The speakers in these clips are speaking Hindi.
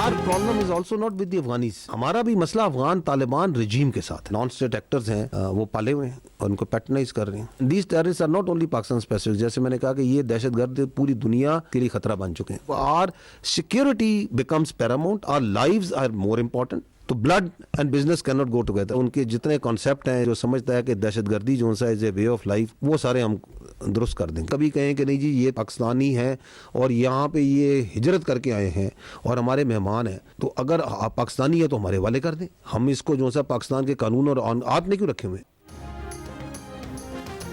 Our problem is also not with the Afghanis. हमारा भी मसला अफगान तालिबान रजीम के साथ, नॉन स्टेट एक्टर्स हैं, वो पाले हुए हैं और उनको पैटर्नाइज कर रहे हैं। These terrorist are not only Pakistan specific, जैसे मैंने कहा कि ये दहशतगर्द पूरी दुनिया के लिए खतरा बन चुके हैं। Our security becomes paramount, our lives are more important. तो blood and business can not go together. उनके जितने कॉन्सेप्ट हैं, जो समझता है कि दहशतगर्दी जो सा is a way of life, वो सारे हम दुरुस्त कर देंगे। कभी कहें कि नहीं जी ये पाकिस्तानी है और यहाँ पे ये हिजरत करके आए हैं और हमारे मेहमान हैं, तो अगर आप पाकिस्तानी है तो हमारे वाले कर दें। हम इसको जो सा पाकिस्तान के कानून और आपने क्यों रखे हुए?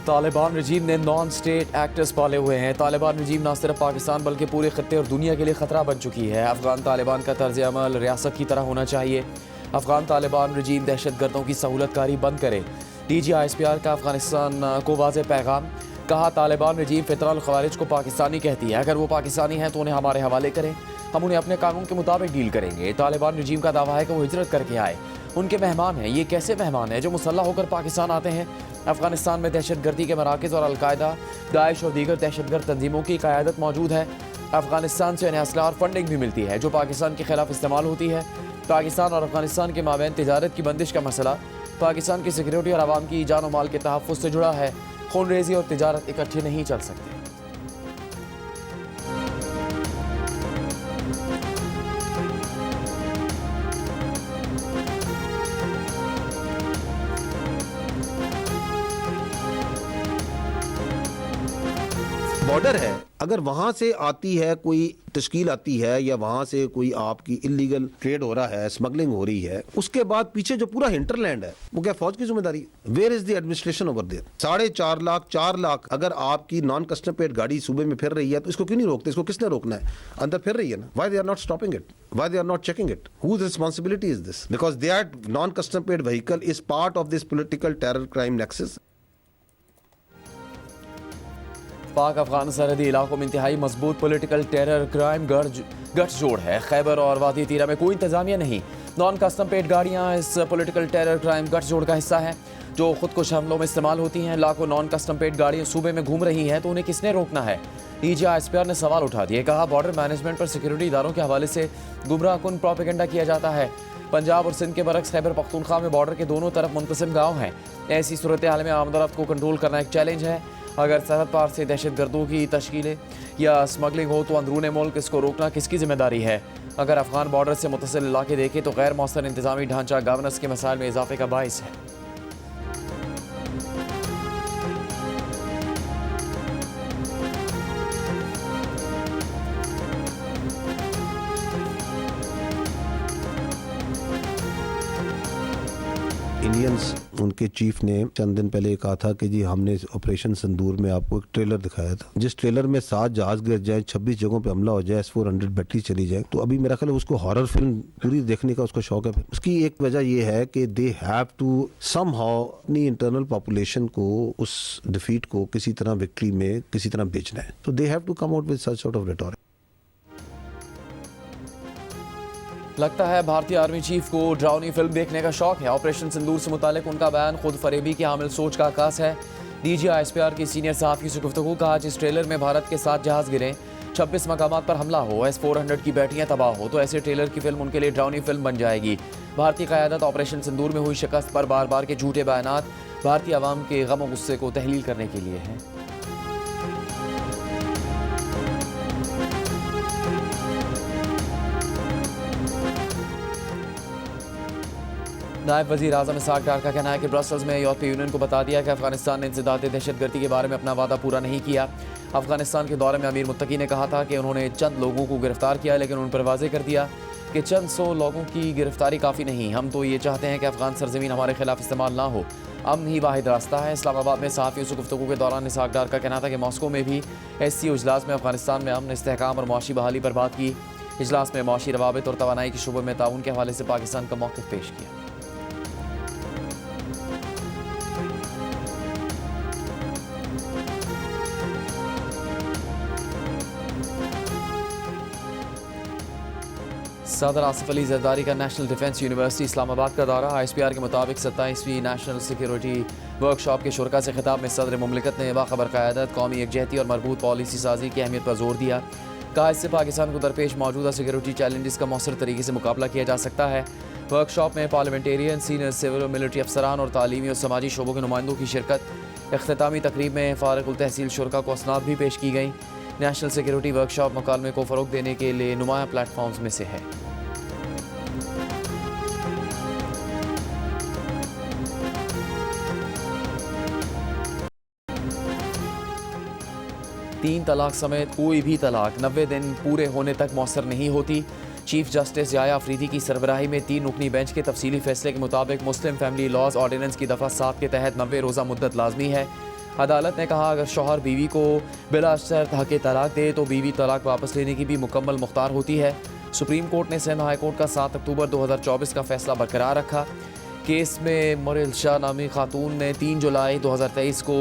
तालिबान रजीम ने नॉन स्टेट एक्टर्स पाले हुए हैं। तालिबान रजीम न सिर्फ पाकिस्तान बल्कि पूरे खत्ते और दुनिया के लिए खतरा बन चुकी है। अफगान तालिबान का तर्ज अमल रियासत की तरह होना चाहिए। अफगान तालिबान रजीम दहशतगर्दों की सहूलतकारी बंद करे। DGISPR का अफगानिस्तान को वाज़ेह पैगाम। कहा तालिबान रजीम फितरल खवारिज को पाकिस्तानी कहती है, अगर वो पाकिस्तानी हैं तो उन्हें हमारे हवाले करें, हम उन्हें अपने कानून के मुताबिक डील करेंगे। तालिबान रजीम का दावा है कि वो हिजरत करके आए, उनके मेहमान हैं। ये कैसे मेहमान हैं जो मुसल्लह होकर पाकिस्तान आते हैं? अफगानिस्तान में दहशतगर्दी के मराकज़ और अलकायदा, दाइश और दीगर दहशतगर्द तंजीमों की क़यादत मौजूद है। अफगानिस्तान से उन्हें असला और फंडिंग भी मिलती है जो पाकिस्तान के खिलाफ इस्तेमाल होती है। पाकिस्तान और अफगानिस्तान के माबैन तिजारत की बंदिश का मसला पाकिस्तान की सिक्योरिटी और आवाम की जान और माल के तहफ़्फ़ुज़ से जुड़ा है। खून रेज़ी और तिजारत इकट्ठे नहीं चल सकते। बॉर्डर है, अगर वहां से आती है कोई तश्कील आती है या वहां से कोई आपकी इलीगल ट्रेड हो रहा है, स्मगलिंग हो रही है, उसके बाद पीछे जो पूरा हिंटरलैंड है वो क्या फौज की जिम्मेदारी? Where is the administration over there? 4.5 lakh 4 lakh अगर आपकी नॉन कस्टम पेड गाड़ी सूबे में फिर रही है तो इसको क्यों नहीं रोकते? इसको किसने रोकना है? अंदर फिर रही है ना। Why they are not stopping it? Why they are not checking it? Whose responsibility is this? Because that non custom paid vehicle is part of this political terror crime nexus. Pak Afghan सरहदी इलाकों में इंतहाई मजबूत पॉलिटिकल टेरर क्राइम गठजोड़ है। खैबर और वादी तीरा में कोई इंतजामिया नहीं। नॉन कस्टम पेड गाड़ियाँ इस पॉलिटिकल टेरर क्राइम गठजोड़ का हिस्सा हैं जो खुदकुश हमलों में इस्तेमाल होती हैं। लाखों नॉन कस्टम पेड गाड़ियाँ सूबे में घूम रही हैं तो उन्हें किसने रोकना है? DGISPR ने सवाल उठा दिए। कहा बॉर्डर मैनेजमेंट पर सिक्योरिटी इदारों के हवाले से गुमराह कुन प्रोपेगेंडा किया जाता है। पंजाब और सिंध के बरक्स खैबर पख्तूनख्वा में बॉर्डर के दोनों तरफ मुंतसिम गाँव हैं। ऐसी सूरत हाल में आमदरफ्त को कंट्रोल करना एक चैलेंज है। अगर सरहद पार से दहशतगर्दों की तश्कीलें या स्मगलिंग हो तो अंदरून मुल्क इसको रोकना किसकी जिम्मेदारी है? अगर अफगान बॉर्डर से मुतसिल इलाके देखें तो गैर मौसर इंतजामी ढांचा गवर्नेंस के मसाइल में इजाफे का बाइस है। इंडियंस, उनके चीफ ने चंद दिन पहले कहा था कि जी हमने ऑपरेशन संदूर में आपको एक ट्रेलर दिखाया था, जिस ट्रेलर में 7 जहाज गिर जाए, 26 जगहों पे हमला हो जाए, S-400 बैटरी चली जाए। तो अभी मेरा ख्याल है उसको हॉरर फिल्म पूरी देखने का उसको शौक है। उसकी एक वजह यह है कि दे हैव टू समहाउ अपनी इंटरनल पॉपुलेशन को उस डिफीट को किसी तरह विक्ट्री में किसी तरह बेचना है। तो they have to come out with such sort of rhetoric. लगता है भारतीय आर्मी चीफ को ड्राउनी फिल्म देखने का शौक है। ऑपरेशन सिंदूर से मुतालिक उनका बयान खुद फरेबी की हामिल सोच का आकाश है। DGISPR की सीनियर सहाफ़ी से गुफ्तगू। कहा जिस ट्रेलर में भारत के 7 जहाज गिरे, 26 मकामात पर हमला हो, S-400 की बैटरियां तबाह हो, तो ऐसे ट्रेलर की फिल्म उनके लिए ड्राउनी फिल्म बन जाएगी। भारतीय क़यादत ऑपरेशन सिंदूर में हुई शिकस्त पर बार बार के झूठे बयानात भारतीय अवाम के गम और गुस्से को तहलील करने के लिए हैं। नायब वज़ीर आज़म इसाक डार का कहना है कि ब्रसल्स में यूरोपीय यूनियन को बता दिया कि अफगानिस्तान ने इंसदाद दहशतगर्दी के बारे में अपना वादा पूरा नहीं किया। अफगानिस्तान के दौरे में अमीर मुत्तकी ने कहा था कि उन्होंने चंद लोगों को गिरफ्तार किया, लेकिन उन पर वाज़ेह कर दिया कि चंद 100 लोगों की गिरफ्तारी काफ़ी नहीं। हम तो ये चाहते हैं कि अफगान सरजमीन हमारे खिलाफ इस्तेमाल ना हो। अमन ही वाहिद रास्ता है। इस्लामाबाद में सहाफ़ियों से गुफ्तगू के दौरान इसाक डार का कहना था कि मॉस्को में भी SCO इजलास में अफगानिस्तान में अमन, इस्तेहकाम और मुआशी बहाली पर बात की। इजलास में मुआशी रवाबित और तवानाई के शोबे में ताउन के हवाले से पाकिस्तान का मौक़िफ़ पेश किया। सदर आसिफ अली जरदारी का नेशनल डिफेंस यूनिवर्सिटी इस्लामाबाद का दौरा। ISPR के मुताबिक 27वीं नेशनल सिक्योरिटी वर्कशॉप के शुरका से खिताब में सदर मुमलिकत ने बाखबर क़यादत, कौमी यकजहती और मरबूत पॉलिसी साजी की अहमियत पर जोर दिया। कहा इससे पाकिस्तान को दरपेश मौजूदा सिक्योरिटी चैलेंजेस का मौसर तरीके से मुकाबला किया जा सकता है। वर्कशॉप में पार्लियामेंटेरियन, सीनियर सिविल और मिलिट्री अफसरान और तालीमी और समाजी शोबों के नुमाइंदों की शिरकत। इख्तितामी तकरीब में फारिकुल तहसील शुरका को असनाद भी पेश की गई। नेशनल सिक्योरिटी वर्कशॉप मुकालमे को फ़रोग देने के लिए नुमाया प्लेटफॉर्म्स में से है। तीन तलाक समेत कोई भी तलाक 90 दिन पूरे होने तक मौसर नहीं होती। चीफ जस्टिस याया अफरीदी की सरबराही में 3 रुकनी बेंच के तफसीली फैसले के मुताबिक मुस्लिम फैमिली लॉज ऑर्डिनेंस की दफ़ा 7 के तहत 90 रोज़ा मुद्दत लाजमी है। अदालत ने कहा अगर शौहर बीवी को बिला शर्त हक़ तलाक दे तो बीवी तलाक वापस लेने की भी मुकम्मल मुख्तार होती है। सुप्रीम कोर्ट ने सिंध हाई कोर्ट का 7 अक्टूबर 2024 का फैसला बरकरार रखा। केस में मुरिल शाह नामी खातून ने 3 जुलाई 2023 को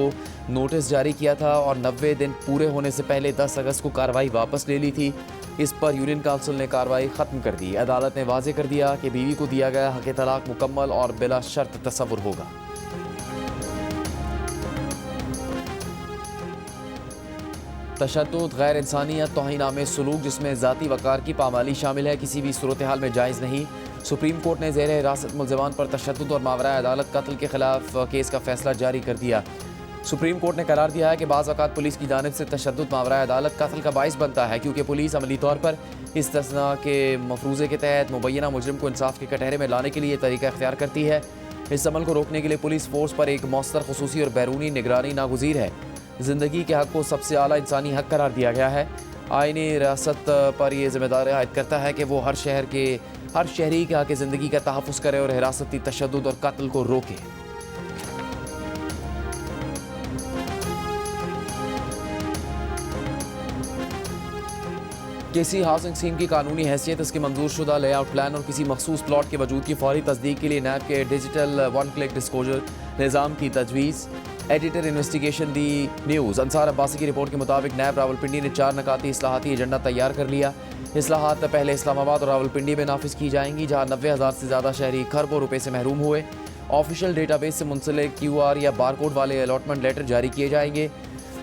नोटिस जारी किया था और 90 दिन पूरे होने से पहले 10 अगस्त को कार्रवाई वापस ले ली थी। इस पर यूनियन काउंसिल ने कार्रवाई ख़त्म कर दी। अदालत ने वाज़े कर दिया कि बीवी को दिया गया हक़ तलाक मुकम्मल और बिला शर्त तसव्वुर होगा। तशद्दुद, गैर इंसानियत, तौहीन-आमेज़ सलूक जिसमें ज़ाती वक़ार की पामाली शामिल है किसी भी सूरत हाल में जायज़ नहीं। सुप्रीम कोर्ट ने ज़ेर हिरासत मुल्ज़िमान पर तशद्दुद और मावरा अदालत कत्ल के खिलाफ केस का फैसला जारी कर दिया। सुप्रीम कोर्ट ने करार दिया है कि बाज़ औक़ात पुलिस की जानिब से तशद्दुद मावरा अदालत कत्ल का बाइस बनता है क्योंकि पुलिस अमली तौर पर इस्तिस्ना के मफरूज़े के तहत मुबैना मुजरिम को इंसाफ के कटहरे में लाने के लिए तरीका इख्तियार करती है। इस अमल को रोकने के लिए पुलिस फोर्स पर एक मौस्तर खुसूसी और बैरूनी निगरानी नागुज़ीर है। ज़िंदगी के हक़ को सबसे आला इंसानी हक़ करार दिया गया है। आईनी रियासत पर यह जिम्मेदारी आयद करता है कि वो हर शहरी के हक़ ज़िंदगी का तहफ़्फ़ुज़ करे और हिरासती तशद्दुद और कत्ल को रोके। किसी हाउसिंग स्कीम की कानूनी हैसियत, इसकी मंजूर शुदा लेआउट प्लान और किसी मखसूस प्लॉट के वजूद की फौरी तस्दीक के लिए नैब के डिजिटल 1 क्लिक डिस्क्लोजर निज़ाम की तजवीज़। एडिटर इन्वेस्टिगेशन दी न्यूज़ अंसार अब्बासी की रिपोर्ट के मुताबिक नैब रावलपिंडी ने 4 नकाती इस्लाहाती एजेंडा तैयार कर लिया। इस्लाहात पहले इस्लामाबाद और रावलपिंडी में नाफिज की जाएंगी जहाँ 90,000 से ज़्यादा शहरी खरबों रुपये से महरूम हुए। ऑफिशियल डेटाबेस से मुंसलिक QR या बारकोड वाले अलॉटमेंट लेटर जारी किए जाएंगे।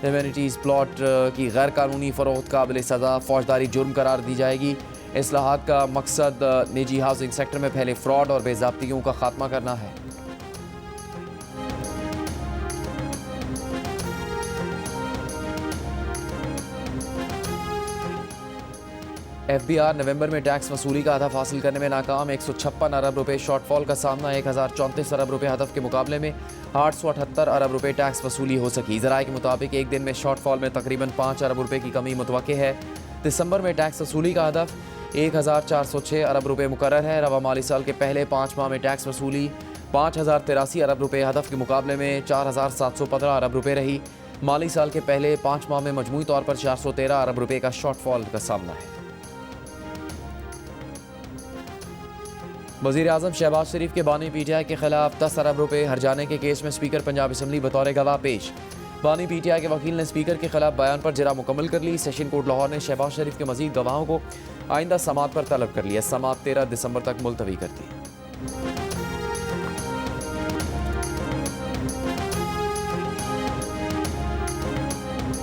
एम्यूनिटीज़ प्लॉट की गैर कानूनी फ़रोख्त काबिल सज़ा फौजदारी जुर्म करार दी जाएगी। इस्लाहात का मकसद निजी हाउसिंग सेक्टर में फैले फ्रॉड और बेज़ाब्तियों का खात्मा करना है। FBR नवंबर में टैक्स वसूली का हदफ हासिल करने में नाकाम। 156 अरब रुपए शॉर्टफॉल का सामना। 1034 अरब रुपए हदफ के मुकाबले में 878 अरब रुपए टैक्स वसूली हो सकी। ज़राए के मुताबिक एक दिन में शॉर्टफॉल में तकरीबन 5 अरब रुपए की कमी मुतवक्के है। दिसंबर में टैक्स वसूली का हदफ 1406 अरब रुपए मुकर्रर है। रवा माली साल के पहले 5 माह में टैक्स वसूली 5083 अरब रुपए हदफ के मुकाबले में 4715 अरब रुपए रही। माली साल के पहले 5 माह में मजमूई तौर पर 413 अरब रुपए का शॉर्टफॉल का सामना है। वज़ीर आज़म शहबाज शरीफ के बानी PTI के खिलाफ 10 अरब रुपए हर्जाने के केस में स्पीकर पंजाब असम्बली बतौर गवाह पेश। बानी PTI के वकील ने स्पीकर के खिलाफ बयान पर जरा मुकम्मल कर ली। सेशन कोर्ट लाहौर ने शहबाज शरीफ के मजीद गवाहों को आइंदा समात पर तलब कर लिया। समात 13 दिसंबर तक मुलतवी कर दी।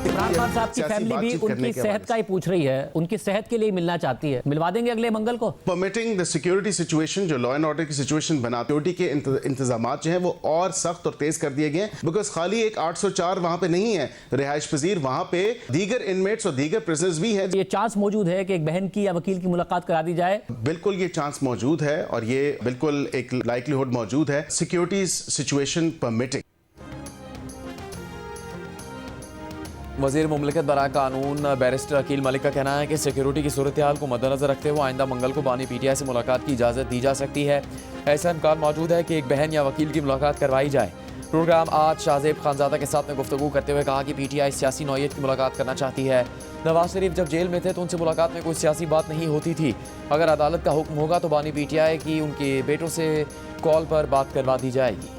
इमरान खान साहब की फैमिली भी उनकी सेहत का ही पूछ रही है, उनकी सेहत के लिए मिलना चाहती है। मिलवा देंगे अगले मंगल को। परमिटिंग द सिक्योरिटी सिचुएशन, जो लॉ एंड ऑर्डर की सिचुएशन बना, सिक्योरिटी के इंतजाम जो है वो और सख्त और तेज कर दिए गए। बिकॉज खाली एक 804 वहां पे नहीं है रिहाइश पजीर, वहां पे दीगर इनमेट्स और दीगर प्रिजनर्स भी है। ये चांस मौजूद है कि एक बहन की या वकील की मुलाकात करा दी जाए। बिल्कुल ये चांस मौजूद है और ये बिल्कुल एक लाइकलीहुड मौजूद है, सिक्योरिटी सिचुएशन परमिटिंग। वज़ीर मुमलिकत बराए कानून बैरिस्टर अकील मलिक का कहना है कि सिक्योरिटी की सूरत हाल को मद्देनजर रखते हुए आइंदा मंगल को बानी PTI से मुलाकात की इजाज़त दी जा सकती है। ऐसा इम्कान मौजूद है कि एक बहन या वकील की मुलाकात करवाई जाए। प्रोग्राम आज शाहजेब खानजादा के साथ में गुफ्तगू करते हुए कहा कि PTI सियासी नौयत की मुलाकात करना चाहती है। नवाज शरीफ जब जेल में थे तो उनसे मुलाकात में कोई सियासी बात नहीं होती थी। अगर अदालत का हुक्म होगा तो बानी PTI की उनके बेटों से कॉल पर बात करवा दी जाएगी।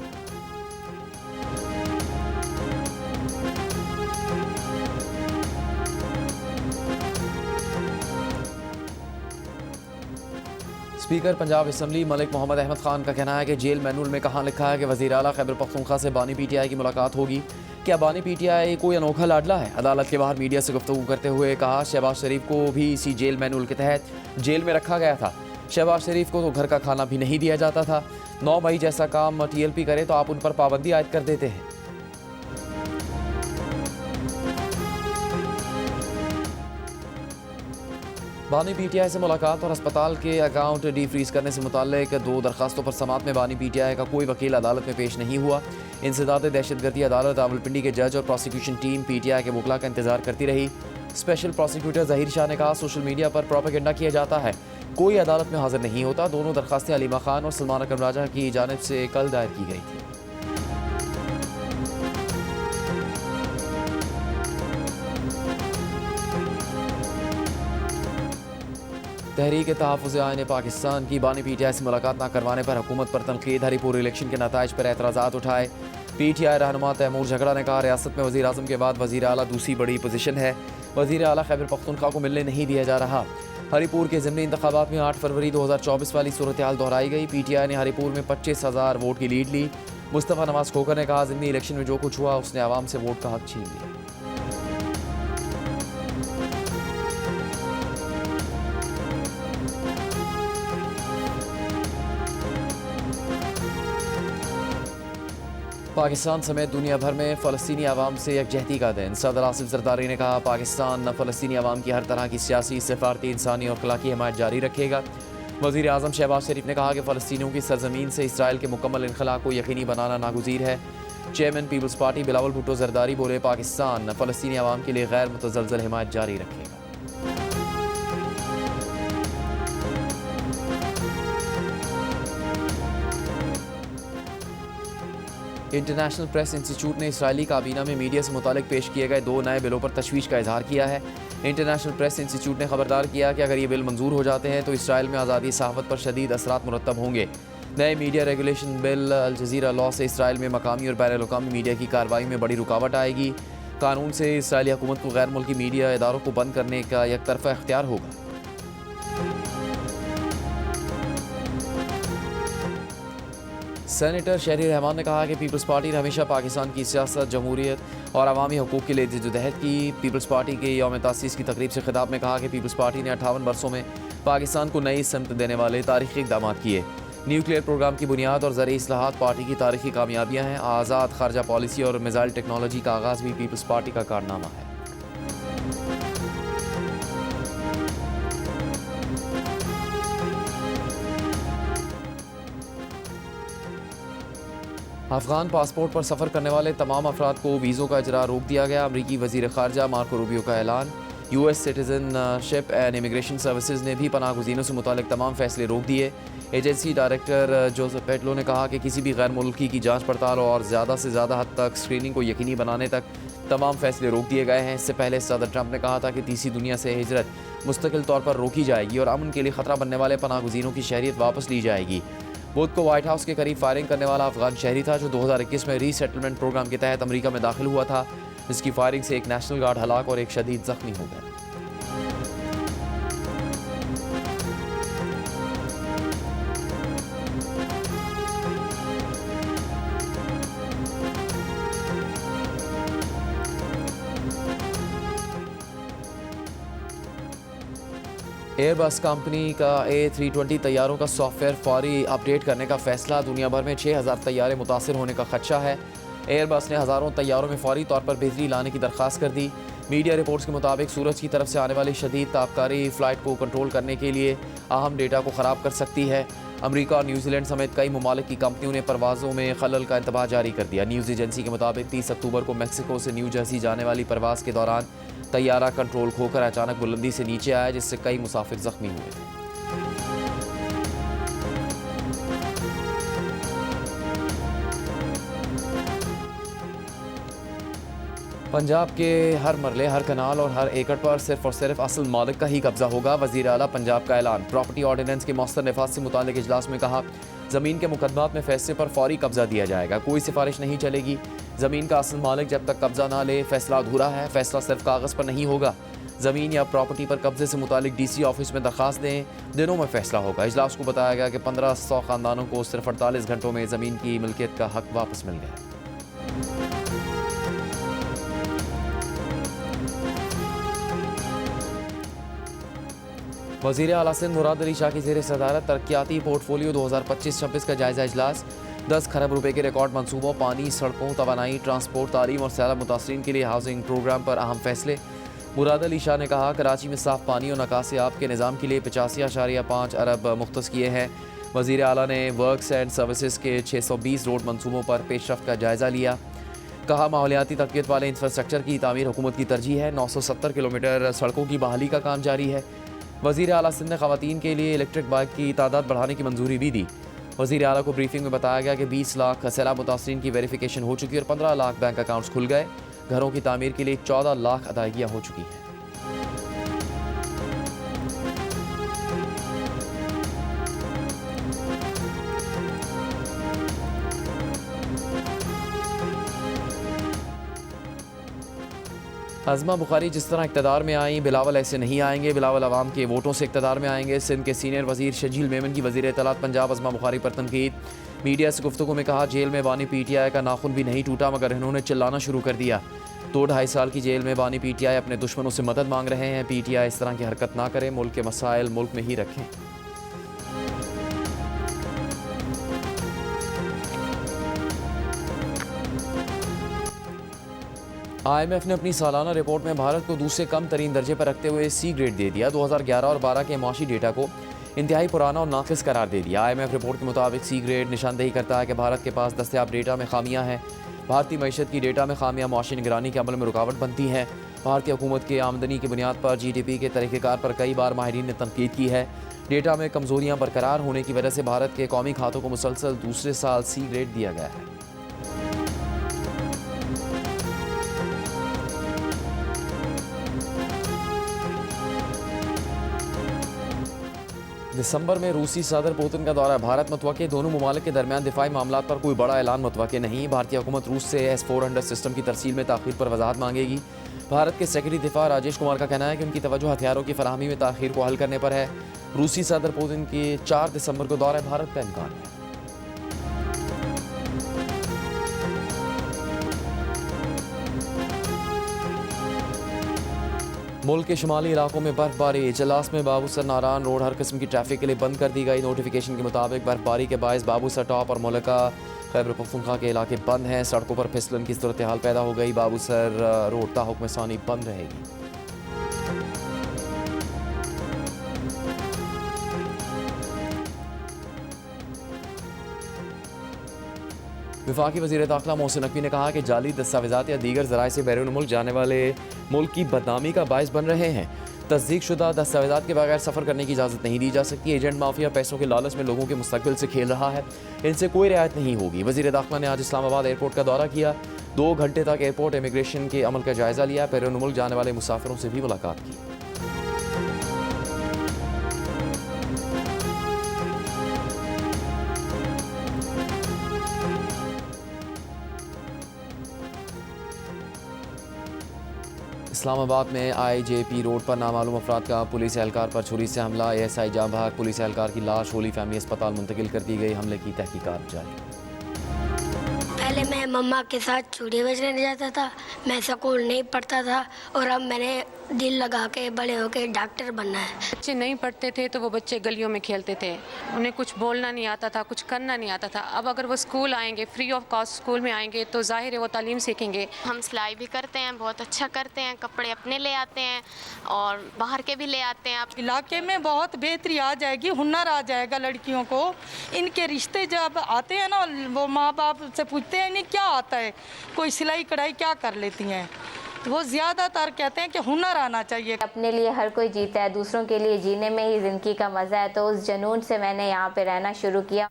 स्पीकर पंजाब असम्बली मलिक मोहम्मद अहमद खान का कहना है कि जेल मैनुअल में कहाँ लिखा है कि वज़ीर आला खैबर पख्तूनख्वा से बानी PTI की मुलाकात होगी। क्या बानी पीटीआई कोई अनोखा लाडला है? अदालत के बाहर मीडिया से गुफ्तगू करते हुए कहा, शहबाज शरीफ को भी इसी जेल मैनुअल के तहत जेल में रखा गया था। शहबाज शरीफ को तो घर का खाना भी नहीं दिया जाता था। 9 मई जैसा काम टीएलपी करे तो आप उन पर पाबंदी आयद कर देते हैं। बानी पीटीआई से मुलाकात और अस्पताल के अकाउंट डीफ्रीज करने से मुताल्लिक 2 दरखास्तों पर समात में बानी पीटीआई का कोई वकील अदालत में पेश नहीं हुआ। इंसदाद दहशतगर्दी अदालत रावलपिंडी के जज और प्रोसिक्यूशन टीम पीटीआई के वकला का इंतजार करती रही। स्पेशल प्रोसिक्यूटर जहीर शाह ने कहा, सोशल मीडिया पर प्रोपेगेंडा किया जाता है, कोई अदालत में हाजिर नहीं होता। दोनों दरखास्तें अलीमा खान और सलमान अकरम राजा की जानिब से कल दायर की गई थी। तहरीक तहफ़्फ़ुज़ आईन पाकिस्तान की बानी पीटीआई से मुलाकात न करवाने पर हुकूमत पर तनकीद। हरीपुर इलेक्शन के नताइज पर एतराज़ात उठाए। पीटीआई रहनुमा तैमूर झगड़ा ने कहा, रियासत में वज़ीर आज़म के बाद वज़ीर आला दूसरी बड़ी पोजीशन है। वज़ीर आला खैबर पख्तूनख्वा को मिलने नहीं दिया जा रहा। हरीपुर के ज़िमनी इंतखाबात में 8 फरवरी 2024 वाली सूरत हाल दोहराई गई। पीटीआई ने हरीपुर में 25,000 वोट की लीड ली। मुस्तफ़ा नवाज़ खोकर ने कहा, ज़िमनी इलेक्शन में जो कुछ हुआ उसने आवाम से वोट का हक छीन लिया। पाकिस्तान समेत दुनिया भर में फ़लस्तीनी अवाम से यकजहती का दिन। सदर आसिफ ज़रदारी ने कहा, पाकिस्तान फ़लस्तीनी अवाम की हर तरह की सियासी, सफारती, इंसानी और अखलाकी हिमायत जारी रखेगा। वज़ीर आज़म शहबाज शरीफ ने कहा कि फ़लस्तीनियों की सरज़मीन से इसराइल के मुकम्मल इनखला को यकीनी बनाना नागुज़ीर है। Chairman people's party Bilawal Bhutto Zardari बोले, पाकिस्तान फ़लस्तीनी अवाम के लिए गैर मुतज़लज़ल हिमायत जारी रखेगा। इंटरनेशनल प्रेस इंस्टीट्यूट ने इसराइली काबीना में मीडिया से मुतालिक पेश किए गए 2 नए बिलों पर तशवीश का इजहार किया है। इंटरनेशनल प्रेस इंस्टीट्यूट ने खबरदार किया कि अगर ये बिल मंजूर हो जाते हैं तो इसराइल में आज़ादी सहाफ़त पर शदीद असरात मुरतब होंगे। नए media regulation bill Al Jazeera law से इसराइल में मकामी और बैनुल-अक़वामी मीडिया की कार्रवाई में बड़ी रुकावट आएगी। कानून से इसराइली हुकूमत को गैर मुल्की मीडिया इदारों को बंद करने का एक तरफ़ा इख्तियार होगा। सेनेटर शहरी रहमान ने कहा कि पीपल्स पार्टी ने हमेशा पाकिस्तान की सियासत, जमहूरियत और अवामी हकूक़ के लिए जद्दोजहद की। पीपल्स पार्टी के यौम तासीस की तकरीब से खिताब में कहा कि पीपल्स पार्टी ने 58 वर्षों में पाकिस्तान को नई समत देने वाले तारीख़ी इक़दाम किए। न्यूक्लियर प्रोग्राम की बुनियाद और ज़रूरी इस्लाहात पार्टी की तारीख़ी कामयाबियाँ हैं। आज़ाद खारजा पॉलिसी और मिसाइल टेक्नोलॉजी का आगाज़ भी पीपल्स पार्टी का कारनामा है। अफगान पासपोर्ट पर सफ़र करने वाले तमाम अफराद को वीज़ों का इजरा रोक दिया गया। अमरीकी वज़ीर ख़ारजा मार्को रूबियो का ऐलान। US citizenship and immigration services ने भी पनाह गुज़ीनों से मुतालिक तमाम फ़ैसले रोक दिए। एजेंसी डायरेक्टर जोसेफ पेटलो ने कहा कि किसी भी गैर मुल्की की जाँच पड़ताल और ज़्यादा से ज़्यादा हद तक स्क्रीनिंग को यकीनी बनाने तक तमाम फ़ैसले रोक दिए गए हैं। इससे पहले सदर ट्रंप ने कहा था कि तीसरी दुनिया से हिजरत मुस्तकिल तौर पर रोकी जाएगी और अमन के लिए ख़तरा बनने वाले पनाह गुज़ीनों की शहरियत वापस ली जाएगी। बुध को व्हाइट हाउस के करीब फायरिंग करने वाला अफगान शहरी था जो 2021 में रीसेटलमेंट प्रोग्राम के तहत अमेरिका में दाखिल हुआ था, जिसकी फायरिंग से एक नेशनल गार्ड हलाक और एक शदीद जख्मी हो गया। एयरबस कंपनी का A320 तैयारों का सॉफ्टवेयर फौरी अपडेट करने का फैसला। दुनिया भर में 6,000 तैयारे मुतासर होने का खदशा है। एयरबस ने हज़ारों तैयारों में फौरी तौर पर बेहतरी लाने की दरख्वास्त कर दी। मीडिया रिपोर्ट्स के मुताबिक सूरज की तरफ से आने वाली शदीद ताबकारी फ़्लाइट को कंट्रोल करने के लिए अहम डेटा को ख़राब कर सकती है। अमेरिका और न्यूजीलैंड समेत कई ममालिक की कंपनियों ने परवाज़ों में खलल का इंतबाह जारी कर दिया। न्यूज़ एजेंसी के मुताबिक 30 अक्टूबर को मैक्सिको से न्यू जर्सी जाने वाली परवाज़ के दौरान तैयारा कंट्रोल खोकर अचानक बुलंदी से नीचे आया, जिससे कई मुसाफिर जख्मी हुए थे। पंजाब के हर मरले, हर कनाल और हर एकड़ पर सिर्फ और सिर्फ असल मालिक का ही कब्जा होगा। वज़ीर आला पंजाब का ऐलान। प्रॉपर्टी ऑर्डिनेंस के मौसर नफाज से मुतालिक इजलास में कहा, ज़मीन के मुकदमात में फैसले पर फौरी कब्जा दिया जाएगा, कोई सिफारिश नहीं चलेगी। ज़मीन का असल मालिक जब तक कब्जा ना ले फैसला अधूरा है। फैसला सिर्फ कागज़ पर नहीं होगा। ज़मीन या प्रॉपर्टी पर कब्जे से मुतालिक DC ऑफिस में दरख्वास्त दें, दिनों में फैसला होगा। इजलास को बताया गया कि 1500 ख़ानदानों को सिर्फ 48 घंटों में ज़मीन की मिल्कियत का हक वापस मिल गया। वज़ीर आला सिंध मुराद अली शाह की ज़ेर सदारत तरक्याती पोर्टफोलियो 2025-26 का जायज़ा इजलास। 10 खरब रुपए के रिकॉर्ड मंसूबों, पानी, सड़कों, तवानाई, ट्रांसपोर्ट, तालीम और सैलाब मुतासरीन के लिए हाउसिंग प्रोग्राम पर अहम फैसले। मुराद अली शाह ने कहा कराची में साफ़ पानी और निकासी आब के निज़ाम के लिए 85.5 अरब मुख्तस किए हैं। वज़ीर आला ने वर्क्स एंड सर्विसेज के 620 रोड मंसूबों पर पेशरफ्त का जायज़ा लिया। कहा माहौलियाती तबकियत वाले इंफ्रास्ट्रक्चर की तामीर हुकूमत की तरजीह है। 970 किलोमीटर सड़कों की बहाली का काम जारी है। वज़ीर आला सिंध ने ख़वातीन के लिए इलेक्ट्रिक बाइक की तादाद बढ़ाने की मंजूरी भी दी। वज़ीर आला को ब्रीफिंग में बताया गया कि 20 लाख सैलाब मुतासरीन की वेरिफिकेशन हो चुकी है और 15 लाख बैंक अकाउंट्स खुल गए। घरों की तामीर के लिए 14 लाख अदायगियाँ हो चुकी हैं। अज़मा बुखारी जिस तरह इक़्तिदार में आई, बिलावल ऐसे नहीं आएंगे। बिलावल अवाम के वोटों से इक़्तिदार में आएंगे। सिंध के सीनियर वज़ीर शजील मेमन की वज़ीर इत्तलात पंजाब अज़मा बुखारी पर तनकीद। मीडिया से गुफ्तगू में कहा जेल में बानी PTI का नाखून भी नहीं टूटा मगर इन्होंने चिल्लाना शुरू कर दिया। 2-2.5 साल की जेल में बानी PTI अपने दुश्मनों से मदद मांग रहे हैं। PTI इस तरह की हरकत ना करें, मुल्क के मसाइल मुल्क में ही रखें। IMF ने अपनी सालाना रिपोर्ट में भारत को दूसरे कम तरीन दर्जे पर रखते हुए C ग्रेड दे दिया। 2011 और 12 के माशी डेटा को इंतहाई पुराना और नाकिस करार दे दिया। IMF रिपोर्ट के मुताबिक C ग्रेड निशानदेही करता है कि भारत के पास दस्तयाब डेटा में खामियां हैं। भारतीय मईशत की डेटा में खामियां माशी निगरानी के अमल में रुकावट बनती हैं। भारतीय हुकूमत के आमदनी की बुनियाद पर GDP के तरीक़ेकार पर कई बार माहिरीन ने तनकीद की है। डेटा में कमज़ोरियाँ बरकरार होने की वजह से भारत के कौमी खातों को मुसलसल दूसरे साल C ग्रेड दिया गया है। दिसंबर में रूसी सदर पुतिन का दौरा भारत मुतवक्के। दोनों ममालिक के दरमियान दिफाई मामलात पर कोई बड़ा ऐलान मुतवक्के नहीं। भारतीय हुकूमत रूस से S-400 सिस्टम की तरसील में ताख़ीर पर वजाहत मांगेगी। भारत के सेक्रेटरी दिफा राजेश कुमार का कहना है कि उनकी तवज्जो हथियारों की फराहमी में ताख़ीर को हल करने पर है। रूसी सदर पुतिन के 4 दिसंबर को दौरा भारत का इम्कान है। मुल्क के शुमाली इलाकों में बर्फबारी। जलास में बाबूसर नारायण रोड हर किस्म की ट्रैफिक के लिए बंद कर दी गई। नोटिफिकेशन के मुताबिक बर्फबारी के बायस बाबूसर टॉप और मुलका खैबर पख्तूनख्वा के इलाके बंद हैं। सड़कों पर फिसलन की सूरत हाल पैदा हो गई। बाबूसर रोड ताहुक्म सानी बंद रहेगी। वफाकी वज़ीर दाखिला मोहसिन नकवी ने कहा कि जाली दस्तावेज़ात या दीगर ज़राए से बैरून मुल्क जाने वाले मुल्क की बदनामी का बायस बन रहे हैं। तस्दीक शुदा दस्तावेज़ात के बगैर सफ़र करने की इजाज़त नहीं दी जा सकती। एजेंट माफिया पैसों के लालच में लोगों के मुस्तकबिल से खेल रहा है, इनसे कोई रियायत नहीं होगी। वज़ीर दाखिला ने आज इस्लामाबाद एयरपोर्ट का दौरा किया। 2 घंटे तक एयरपोर्ट इमिग्रेशन के अमल का जायज़ा लिया। बैरून मुल्क जाने वाले मुसाफिरों से भी मुलाकात की। इस्लामाबाद में IJP रोड पर नामालूम अफराद का पुलिस एहलकार पर छुरी से हमला। ASI जाँ भाग। पुलिस एहलकार की लाश होली फैमिली अस्पताल मुंतकिल कर दी गई। हमले की तहकीकात जारी। पहले मैं मम्मा के साथ चूड़े बेचने जाता था। मैं स्कूल नहीं पढ़ता था और अब मैंने दिल लगा के बड़े होके डॉक्टर बनना है। बच्चे नहीं पढ़ते थे तो वो बच्चे गलियों में खेलते थे। उन्हें कुछ बोलना नहीं आता था, कुछ करना नहीं आता था। अब अगर वो स्कूल आएंगे, फ्री ऑफ कॉस्ट स्कूल में आएंगे तो जाहिर है वो तालीम सीखेंगे। हम सिलाई भी करते हैं, बहुत अच्छा करते हैं। कपड़े अपने ले आते हैं और बाहर के भी ले आते हैं। आप इलाके में बहुत बेहतरी आ जाएगी, हुनर आ जाएगा लड़कियों को। इनके रिश्ते जब आते हैं ना, वो माँ बाप से पूछते हैं इन्हें क्या आता है, कोई सिलाई कढ़ाई क्या कर लेती हैं, तो वो ज़्यादातर कहते हैं कि हुनर आना चाहिए। अपने लिए हर कोई जीता है, दूसरों के लिए जीने में ही ज़िंदगी का मज़ा है। तो उस जुनून से मैंने यहाँ पे रहना शुरू किया।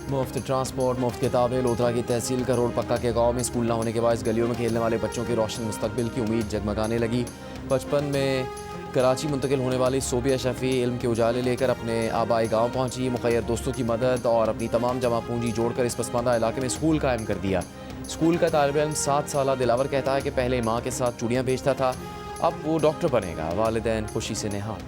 मुफ्त ट्रांसपोर्ट, मुफ्त किताबें। लोधरा की तहसील का रोड पक्का के गांव में स्कूल ना होने के बाद गलियों में खेलने वाले बच्चों की रोशन मुस्तकबिल की उम्मीद जगमगाने लगी। 55 में कराची मुंतकिल होने वाली सोबिया शफी इल्म के उजाले लेकर अपने आबाई गांव पहुंची। मुखैर दोस्तों की मदद और अपनी तमाम जमा पूंजी जोड़कर इस पसमानदा इलाके में स्कूल कायम कर दिया। स्कूल का तालिब इल्म 7 साला दिलावर कहता है कि पहले माँ के साथ चूड़ियाँ बेचता था, अब वो डॉक्टर बनेगा। वालिदैन खुशी से निहाल।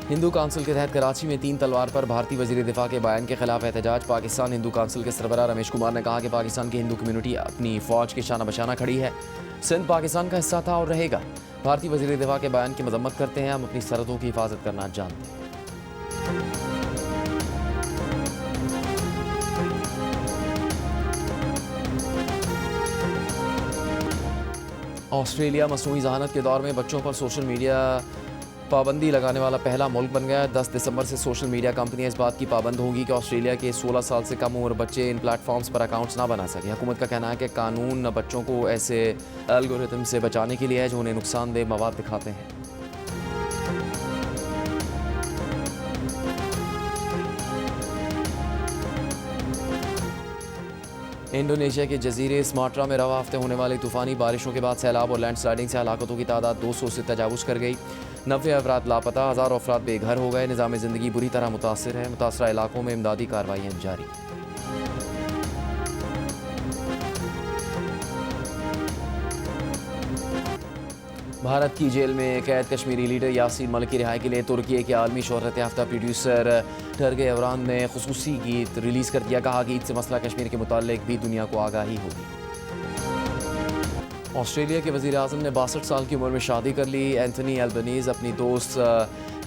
हिंदू काउंसिल के तहत कराची में 3 तलवार पर भारतीय वज़ीर दिफा के बयान के खिलाफ एहतजाज। पाकिस्तान हिंदू काउंसिल के सरबराह रमेश कुमार ने कहा कि पाकिस्तान की हिंदू कम्युनिटी अपनी फ़ौज के शाना बशाना खड़ी है। सिंध पाकिस्तान का हिस्सा था और रहेगा। भारतीय वज़ीर दिफा के बयान की मजम्मत करते हैं। हम अपनी सरहदों की हिफाजत करना जानते हैं। ऑस्ट्रेलिया मसनूई ज़हानत के दौर में बच्चों पर सोशल मीडिया पाबंदी लगाने वाला पहला मुल्क बन गया। 10 दिसंबर से सोशल मीडिया कंपनियां इस बात की पाबंद होंगी कि ऑस्ट्रेलिया के 16 साल से कम उम्र बच्चे इन प्लेटफॉर्म्स पर अकाउंट्स ना बना सके। हुकूमत का कहना है कि कानून बच्चों को ऐसे एल्गोरिथम से बचाने के लिए है जो उन्हें नुकसानदेह मवाद दिखाते हैं। इंडोनेशिया के जजीरे स्माट्रा में रवा हफ्ते होने वाली तूफ़ानी बारिशों के बाद सैलाब और लैंडस्लाइडिंग से हलाकतों की तादाद 200 से तजावुज़ कर गई। 90 अफराद लापता, हज़ारों अफराद बेघर हो गए। निज़ाम ज़िंदगी बुरी तरह मुतासर है। मुतासरा इलाकों में इमदादी कार्रवाइयाँ जारी। भारत की जेल में कैद कश्मीरी लीडर यासीन मलिक की रिहाई के लिए तुर्की के आलमी शोहरत याफ्ता प्रोड्यूसर टर्गे अवरान ने खुसूसी गीत रिलीज़ कर दिया। कहा गीत से मसला कश्मीर के मुतालिक भी दुनिया को आगाही होगी। ऑस्ट्रेलिया के वज़ीर आज़म ने 62 साल की उम्र में शादी कर ली। एंथनी एल्बनीज़ अपनी दोस्त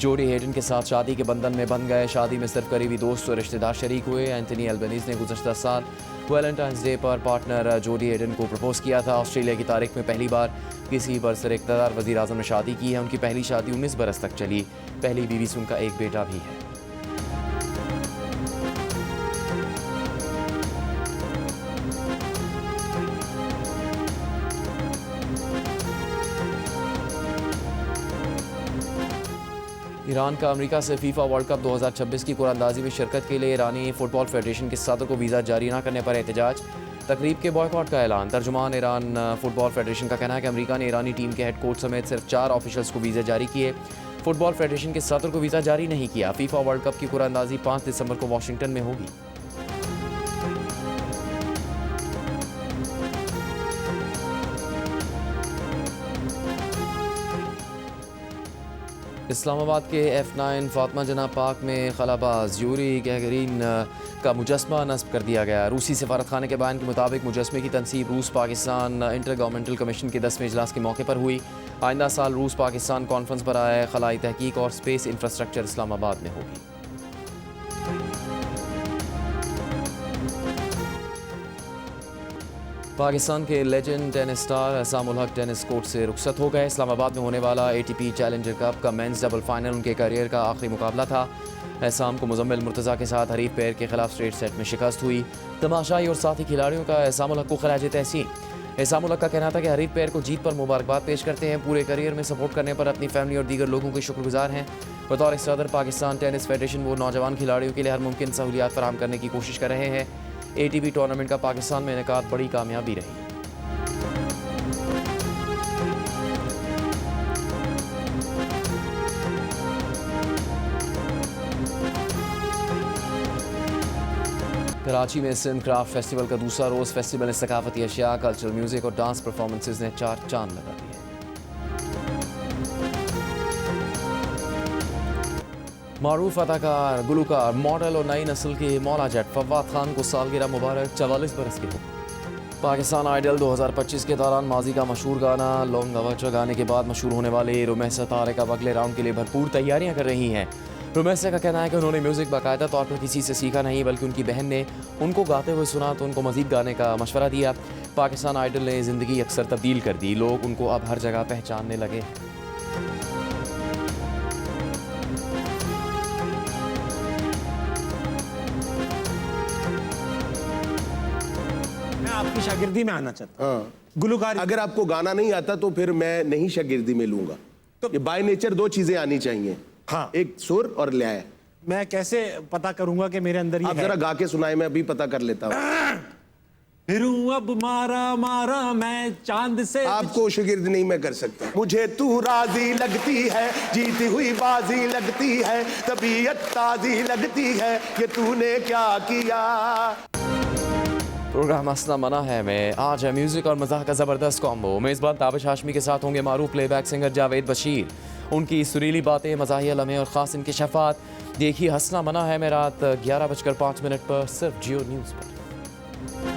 जोडी हेडन के साथ शादी के बंधन में बंध गए। शादी में सिर्फ करीबी दोस्त और रिश्तेदार शरीक हुए। एंथनी एल्बनीज़ ने गुज़श्ता साल वैलेंटाइंस डे पर पार्टनर जोडी हेडन को प्रपोज किया था। ऑस्ट्रेलिया की तारीख में पहली बार किसी बरसर-ए-इक़्तिदार वज़ीर आज़म ने शादी की है। उनकी पहली शादी 19 बरस तक चली। पहली बीवी से उनका एक बेटा भी है। ईरान का अमेरिका से फीफा वर्ल्ड कप 2026 की कुरानंदाजी में शिरकत के लिए ईरानी फुटबॉल फेडरेशन के सदर को वीज़ा जारी न करने पर एहतजाज। तकरीब के बॉयकॉट का ऐलान। तर्जुमान ईरान फुटबॉल फेडरेशन का कहना है कि अमेरिका ने ईरानी टीम के हेड कोच समेत सिर्फ 4 ऑफिशियल्स को वीज़ा जारी किए। फुटबॉल फेडरेशन के सदर को वीज़ा जारी नहीं किया। फीफा वर्ल्ड कप की कुरानंदाजी 5 दिसंबर को वाशिंगटन में होगी। इस्लामाबाद के F9 फातिमा जनाब पार्क में खलाबाज यूरी गहगरीन का मुजस्मा नस्ब कर दिया गया। रूसी सफारत खाने के बयान के मुताबिक मुजस्मे की तनसीब रूस पाकिस्तान इंटर गवर्नमेंटल कमीशन के 10वें इजलास के मौके पर हुई। आइंदा साल रूस पाकिस्तान कॉन्फ्रेंस पर आए खलाई तहकीक और स्पेस इंफ्रास्ट्रक्चर इस्लामाबाद में होगी। पाकिस्तान के लेजेंड टेनिस स्टार एहसामुल हक टेनिस कोर्ट से रुखसत हो गए। इस्लामाबाद में होने वाला ATP चैलेंजर कप का मेंस डबल फाइनल उनके करियर का आखिरी मुकाबला था। एहसाम को मुजम्मिल मुर्तज़ा के साथ हरीफ पैर के खिलाफ स्ट्रेट सेट में शिकस्त हुई। तमाशाई और साथी खिलाड़ियों का एहसामुल हक को खराज तहसीन। एहसामुल हक का कहना था कि हरीफ पैर को जीत पर मुबारकबाद पेश करते हैं। पूरे करियर में सपोर्ट करने पर अपनी फैमिली और दीगर लोगों के शुक्रगुजार हैं। बतौर सदर पाकिस्तान टेनिस फेडरेशन वो नौजवान खिलाड़ियों के लिए हर मुमकिन सहूलियात फराहम करने की कोशिश कर रहे हैं। ATP टूर्नामेंट का पाकिस्तान में इनेकाद बड़ी कामयाबी रही। कराची में सिंध क्राफ्ट फेस्टिवल का दूसरा रोज़। फेस्टिवल में सकाफती अशिया, कल्चरल म्यूजिक और डांस परफॉर्मेंसेज ने 4 चांद लगा दिए। मारूफ अदाकार, गुलकार, मॉडल और नई नस्ल के मौला जट फवाद खान को सालगिरह मुबारक। 44 बरस के हो। पाकिस्तान आइडल 2025 के दौरान माजी का मशहूर गाना लॉन्ग अवच गाने के बाद मशहूर होने वाले रुमैसा तारिक अब अगले राउंड के लिए भरपूर तैयारियां कर रही हैं। रुमैसा का कहना है कि उन्होंने म्यूज़िक बाकायदा तौर पर किसी से सीखा नहीं, बल्कि उनकी बहन ने उनको गाते हुए सुना तो उनको मज़ीद गाने का मशवरा दिया। पाकिस्तान आइडल ने ज़िंदगी अक्सर तब्दील कर दी। लोग उनको अब हर जगह पहचानने लगे हैं। मैं आपकी शागिर्दी में आना चाहता हूँ। गुलकार अगर आपको गाना नहीं आता तो फिर मैं नहीं शागिर्दी में लूंगा। तो ये बाय नेचर 2 चीजें आनी चाहिए। हाँ, एक सुर और लय। मैं कैसे पता करूंगा कि मेरे अंदर ये आप जरा गा के सुनाए, मैं अभी पता कर लेता हूँ। फिरूं अब मारा मारा मैं चांद से। आपको शागिर्दी नहीं मैं कर सकता। मुझे तू राजी लगती है, जीती हुई बाजी लगती है, तबीयत ताजी लगती है, ये तूने क्या किया। प्रोग्राम हंसना मना है में आज है म्यूजिक और मज़ाक का ज़बरदस्त कॉम्बो। मेज़बान ताबिश हाशमी के साथ होंगे मारूफ प्लेबैक सिंगर जावेद बशीर। उनकी सुरीली बातें, मज़ाहिया लम्हे और ख़ास इंकशाफात देखिए हंसना मना है में रात 11:05 पर सिर्फ जियो न्यूज़ पर।